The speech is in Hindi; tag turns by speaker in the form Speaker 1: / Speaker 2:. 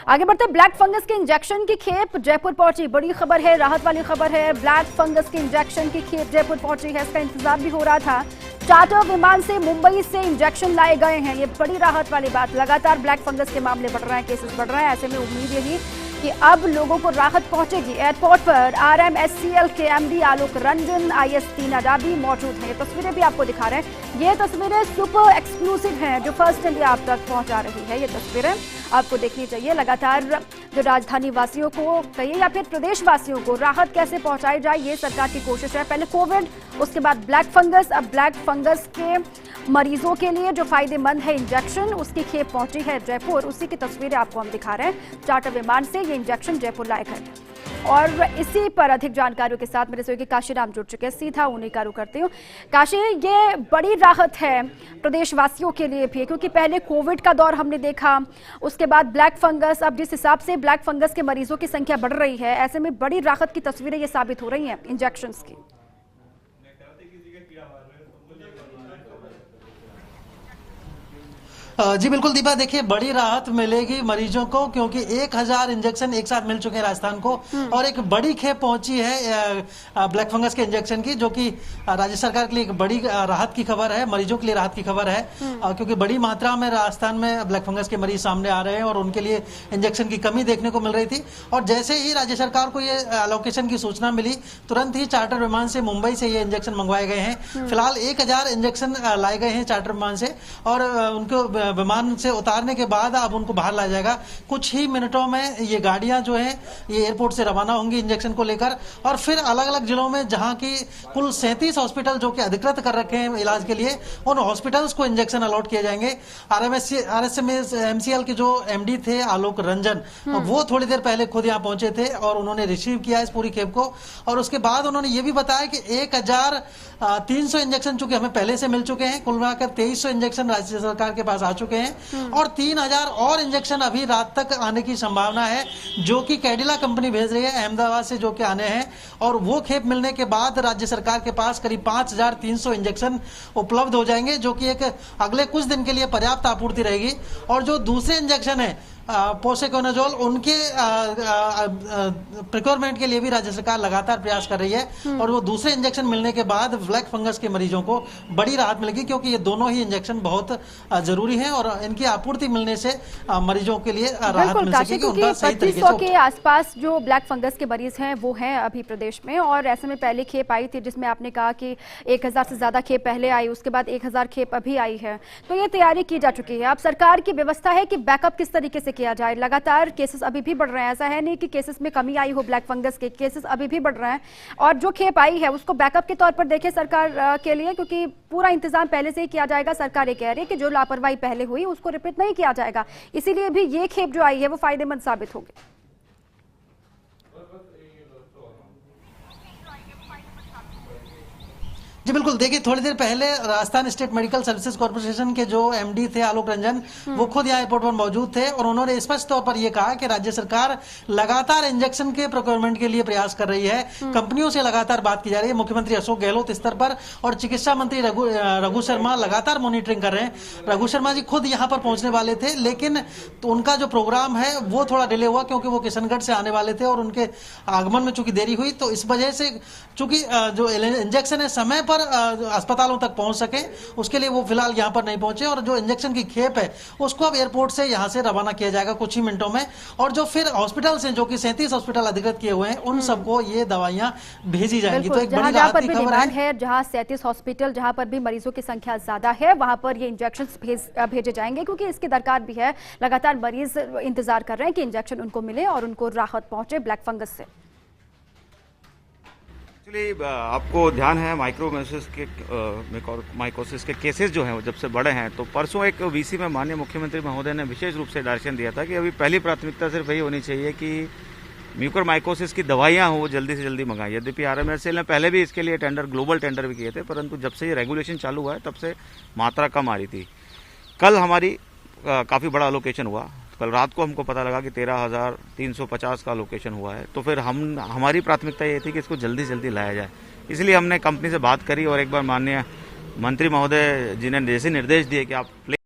Speaker 1: आगे बढ़ते ब्लैक फंगस के इंजेक्शन की खेप जयपुर पहुंची। बड़ी खबर है, राहत वाली खबर है। ब्लैक फंगस के इंजेक्शन की खेप जयपुर पहुंची है। इसका इंतजार भी हो रहा था। चार्टर विमान से मुंबई से इंजेक्शन लाए गए हैं। ये बड़ी राहत वाली बात। लगातार ब्लैक फंगस के मामले बढ़ रहे हैं, केसेस बढ़ रहे हैं। ऐसे में उम्मीद यही कि अब लोगों को राहत पहुंचेगी। एयरपोर्ट पर RMSCL के MD आलोक रंजन, IS-3 अडाबी मौजूद हैं। ये तस्वीरें भी आपको दिखा रहे हैं। ये तस्वीरें सुपर एक्सक्लूसिव हैं जो फर्स्ट इंडिया आप तक पहुंचा रही है। ये तस्वीरें आपको देखनी चाहिए। लगातार जो राजधानी वासियों को कहिए या फिर प्रदेश वासियों को राहत कैसे पहुंचाई जाए, ये सरकार की कोशिश है। पहले कोविड, उसके बाद ब्लैक फंगस। अब ब्लैक फंगस के मरीजों के लिए जो फायदेमंद है इंजेक्शन, उसकी खेप पहुंची है जयपुर। उसी की तस्वीरें आपको हम दिखा रहे हैं। चार्टर विमान से ये इंजेक्शन जयपुर लाए गए। और इसी पर अधिक जानकारियों के साथ मेरे सहयोगी काशीराम जुड़ चुके हैं। सीधा उन्हीं का रुख करती हूँ। काशी, ये बड़ी राहत है प्रदेशवासियों के लिए भी, क्योंकि पहले कोविड का दौर हमने देखा, उसके बाद ब्लैक फंगस। अब जिस हिसाब से ब्लैक फंगस के मरीजों की संख्या बढ़ रही है, ऐसे में बड़ी राहत की तस्वीरें ये साबित हो रही हैं इंजेक्शंस की।
Speaker 2: जी बिल्कुल दीपा, देखिए बड़ी राहत मिलेगी मरीजों को, क्योंकि 1000 इंजेक्शन एक साथ मिल चुके हैं राजस्थान को। और एक बड़ी खेप पहुंची है ब्लैक फंगस के इंजेक्शन की, जो कि राज्य सरकार के लिए एक बड़ी राहत की खबर है, मरीजों के लिए राहत की खबर है। क्योंकि बड़ी मात्रा में राजस्थान में ब्लैक फंगस के मरीज सामने आ रहे हैं और उनके लिए इंजेक्शन की कमी देखने को मिल रही थी। और जैसे ही राज्य सरकार को ये एलोकेशन की सूचना मिली, तुरंत ही चार्टर विमान से मुंबई से ये इंजेक्शन मंगवाए गए हैं। फिलहाल 1000 इंजेक्शन लाए गए हैं चार्टर विमान से, और उनको विमान से उतारने के बाद अब उनको बाहर लाया जाएगा। कुछ ही मिनटों में ये गाड़ियां जो है ये एयरपोर्ट से रवाना होंगी इंजेक्शन को लेकर, और फिर अलग अलग जिलों में जहां की कुल 37 हॉस्पिटल जो कि अधिकृत कर रखे हैं इलाज के लिए, उन हॉस्पिटल्स को इंजेक्शन अलॉट किए जाएंगे। RMSCL के जो MD थे आलोक रंजन, वो थोड़ी देर पहले खुद यहाँ पहुंचे थे और उन्होंने रिसीव किया इस पूरी खेप को। और उसके बाद उन्होंने ये भी बताया कि 1300 इंजेक्शन चूंकि हमें पहले से मिल चुके हैं, कुल मिलाकर 2300 इंजेक्शन राज्य सरकार के पास आ चुके हैं, और 3000 और इंजेक्शन अभी रात तक आने की संभावना है, जो कि कैडिला कंपनी भेज रही है अहमदाबाद से, जो कि आने हैं। और वो खेप मिलने के बाद राज्य सरकार के पास करीब 5300 इंजेक्शन उपलब्ध हो जाएंगे, जो कि एक अगले कुछ दिन के लिए पर्याप्त आपूर्ति रहेगी। और जो दूसरे इंजेक्शन है पोसेकोनाजोल, उनके प्रिक्योरमेंट के लिए भी राज्य सरकार लगातार प्रयास कर रही है। और वो दूसरे इंजेक्शन मिलने के बाद ब्लैक फंगस के मरीजों को बड़ी राहत मिलेगी, क्योंकि ये दोनों ही इंजेक्शन बहुत जरूरी हैं और इनकी आपूर्ति मिलने से मरीजों के लिए राहत मिल सकेगी। उनका सही तरीके से
Speaker 1: 2500 के आसपास जो ब्लैक फंगस के मरीज हैं वो हैं अभी प्रदेश में। और ऐसे में पहले खेप आई थी जिसमें आपने कहा कि 1000 से ज्यादा खेप पहले आई, उसके बाद 1000 खेप अभी आई है। तो ये तैयारी की जा चुकी है। अब सरकार की व्यवस्था है कि बैकअप किस तरीके से किया जाए। लगातार केसेस अभी भी बढ़ रहे हैं, ऐसा है नहीं कि केसेस में कमी आई हो, ब्लैक फंगस के केसेस अभी भी बढ़ रहे हैं। और जो खेप आई है उसको बैकअप के तौर पर देखें सरकार के लिए, क्योंकि पूरा इंतजाम पहले से ही किया जाएगा। सरकार ये कह रही है कि जो लापरवाही पहले हुई उसको रिपीट नहीं किया जाएगा, इसीलिए भी ये खेप जो आई है वो फायदेमंद साबित होगी।
Speaker 2: जी बिल्कुल, देखिए थोड़ी देर पहले Rajasthan state medical services corporation के जो MD थे आलोक रंजन, वो खुद यहाँ एयरपोर्ट पर मौजूद थे और उन्होंने स्पष्ट तौर पर यह कहा कि राज्य सरकार लगातार इंजेक्शन के प्रोक्योरमेंट के लिए प्रयास कर रही है। कंपनियों से लगातार बात की जा रही है। मुख्यमंत्री अशोक गहलोत स्तर पर और चिकित्सा मंत्री रघु शर्मा लगातार मॉनिटरिंग कर रहे हैं। रघु शर्मा जी खुद यहाँ पर पहुंचने वाले थे, लेकिन तो उनका जो प्रोग्राम है वो थोड़ा डिले हुआ, क्योंकि वो किशनगढ़ से आने वाले थे और उनके आगमन में चूंकि देरी हुई, तो इस वजह से चूंकि जो इंजेक्शन है समय पर अस्पतालों तक पहुंच सके, उसके लिए वो फिलहाल यहां पर नहीं पहुंचे। और जो इंजेक्शन की खेप है उसको अब एयरपोर्ट से यहां से रवाना किया जाएगा कुछ ही मिनटों में। और जो फिर हॉस्पिटल्स हैं, जो कि 37 हॉस्पिटल अधिकृत किए हुए हैं, उन सबको ये दवाइयां भेजी जाएंगी। तो एक बड़ी राहत की खबर है।
Speaker 1: जहां 37 हॉस्पिटल, जहां पर भी मरीजों की संख्या ज्यादा है, वहां पर ये इंजेक्शन भेजे जाएंगे, क्योंकि इसकी दरकार भी है। लगातार मरीज इंतजार कर रहे हैं कि इंजेक्शन उनको मिले और उनको राहत पहुंचे ब्लैक फंगस से।
Speaker 3: एक्चुअली आपको ध्यान है माइकोसिस के केसेस जो हैं वो जब से बढ़े हैं, तो परसों एक VC में माननीय मुख्यमंत्री महोदय ने विशेष रूप से डायरेक्शन दिया था कि अभी पहली प्राथमिकता सिर्फ यही होनी चाहिए कि म्यूकोरमाइकोसिस की दवाइयां हो वो जल्दी से जल्दी मंगाई। यद्यपि RMSCL ने पहले भी इसके लिए ग्लोबल टेंडर भी किए थे, परंतु जब से ये रेगुलेशन चालू हुआ है तब से मात्रा कम आ रही थी। कल हमारी काफ़ी बड़ा अलोकेशन हुआ। कल रात को हमको पता लगा कि 13,350 का लोकेशन हुआ है। तो फिर हमारी प्राथमिकता ये थी कि इसको जल्दी से जल्दी लाया जाए। इसलिए हमने कंपनी से बात करी और एक बार माननीय मंत्री महोदय जी ने जैसे निर्देश दिए कि आप